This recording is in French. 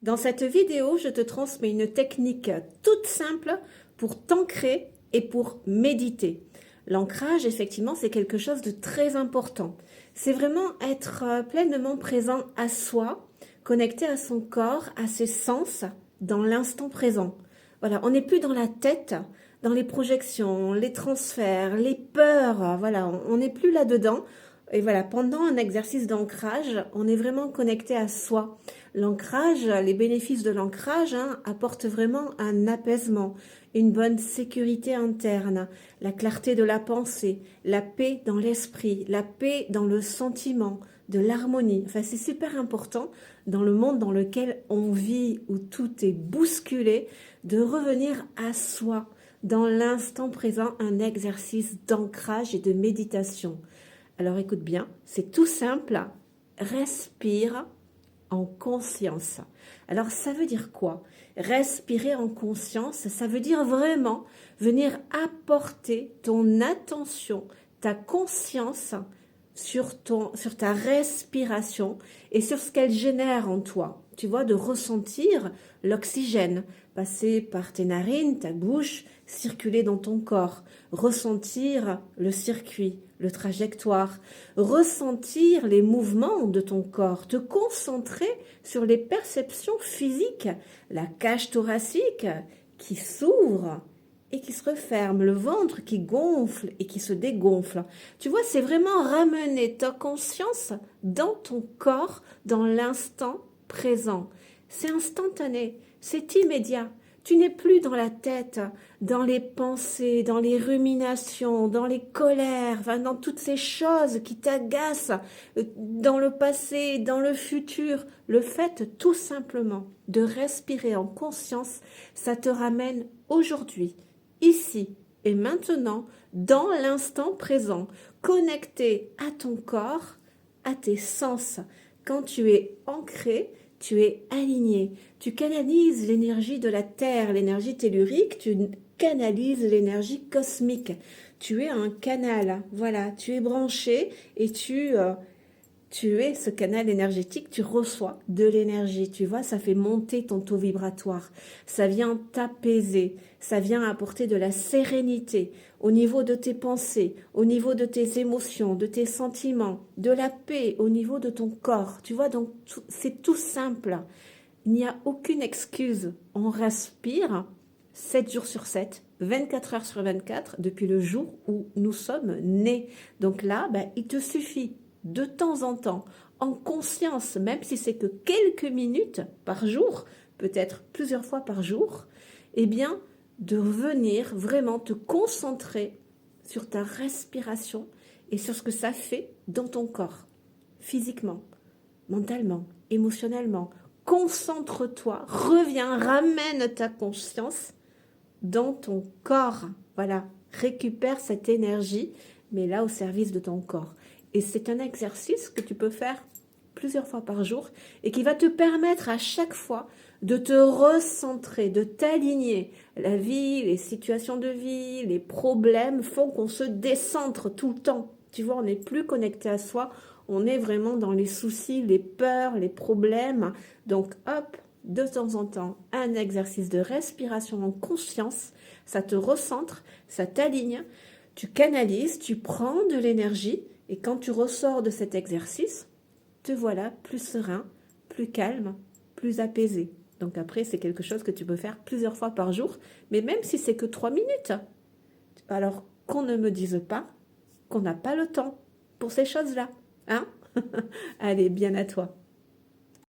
Dans cette vidéo, je te transmets une technique toute simple pour t'ancrer et pour méditer. L'ancrage, effectivement, c'est quelque chose de très important. C'est vraiment être pleinement présent à soi, connecté à son corps, à ses sens, dans l'instant présent. Voilà, on n'est plus dans la tête, dans les projections, les transferts, les peurs. Voilà, on n'est plus là-dedans. Et voilà, pendant un exercice d'ancrage, on est vraiment connecté à soi. L'ancrage, les bénéfices de l'ancrage apportent vraiment un apaisement, une bonne sécurité interne, la clarté de la pensée, la paix dans l'esprit, la paix dans le sentiment, de l'harmonie. Enfin, c'est super important dans le monde dans lequel on vit, où tout est bousculé, de revenir à soi, dans l'instant présent, un exercice d'ancrage et de méditation. Alors écoute bien, c'est tout simple, respire en conscience. Alors ça veut dire quoi? Respirer en conscience, ça veut dire vraiment venir apporter ton attention, ta conscience sur ta respiration et sur ce qu'elle génère en toi. Tu vois, de ressentir l'oxygène passer par tes narines, ta bouche, circuler dans ton corps, ressentir le circuit, le trajectoire, ressentir les mouvements de ton corps, te concentrer sur les perceptions physiques, la cage thoracique qui s'ouvre et qui se referme, le ventre qui gonfle et qui se dégonfle. Tu vois, c'est vraiment ramener ta conscience dans ton corps, dans l'instant présent. C'est instantané, c'est immédiat. Tu n'es plus dans la tête, dans les pensées, dans les ruminations, dans les colères, enfin, dans toutes ces choses qui t'agacent, dans le passé, dans le futur. Le fait tout simplement de respirer en conscience, ça te ramène aujourd'hui, ici et maintenant, dans l'instant présent, connecté à ton corps, à tes sens. Quand tu es ancré, tu es aligné, tu canalises l'énergie de la Terre, l'énergie tellurique, tu canalises l'énergie cosmique. Tu es un canal, voilà, tu es branché et tu es ce canal énergétique, tu reçois de l'énergie, tu vois, ça fait monter ton taux vibratoire, ça vient t'apaiser, ça vient apporter de la sérénité au niveau de tes pensées, au niveau de tes émotions, de tes sentiments, de la paix au niveau de ton corps, tu vois, donc c'est tout simple, il n'y a aucune excuse, on respire 7 jours sur 7, 24 heures sur 24, depuis le jour où nous sommes nés. Donc là, il te suffit de temps en temps, en conscience, même si c'est que quelques minutes par jour, peut-être plusieurs fois par jour, eh bien, de venir vraiment te concentrer sur ta respiration et sur ce que ça fait dans ton corps, physiquement, mentalement, émotionnellement. Concentre-toi, reviens, ramène ta conscience dans ton corps. Voilà, récupère cette énergie, mais là au service de ton corps. Et c'est un exercice que tu peux faire plusieurs fois par jour et qui va te permettre à chaque fois de te recentrer, de t'aligner. La vie, les situations de vie, les problèmes font qu'on se décentre tout le temps. Tu vois, on n'est plus connecté à soi, on est vraiment dans les soucis, les peurs, les problèmes. Donc hop, de temps en temps, un exercice de respiration en conscience, ça te recentre, ça t'aligne, tu canalises, tu prends de l'énergie et quand tu ressors de cet exercice, te voilà plus serein, plus calme, plus apaisé. Donc après, c'est quelque chose que tu peux faire plusieurs fois par jour, mais même si c'est que 3 minutes. Alors qu'on ne me dise pas qu'on n'a pas le temps pour ces choses-là. Hein? Allez, bien à toi.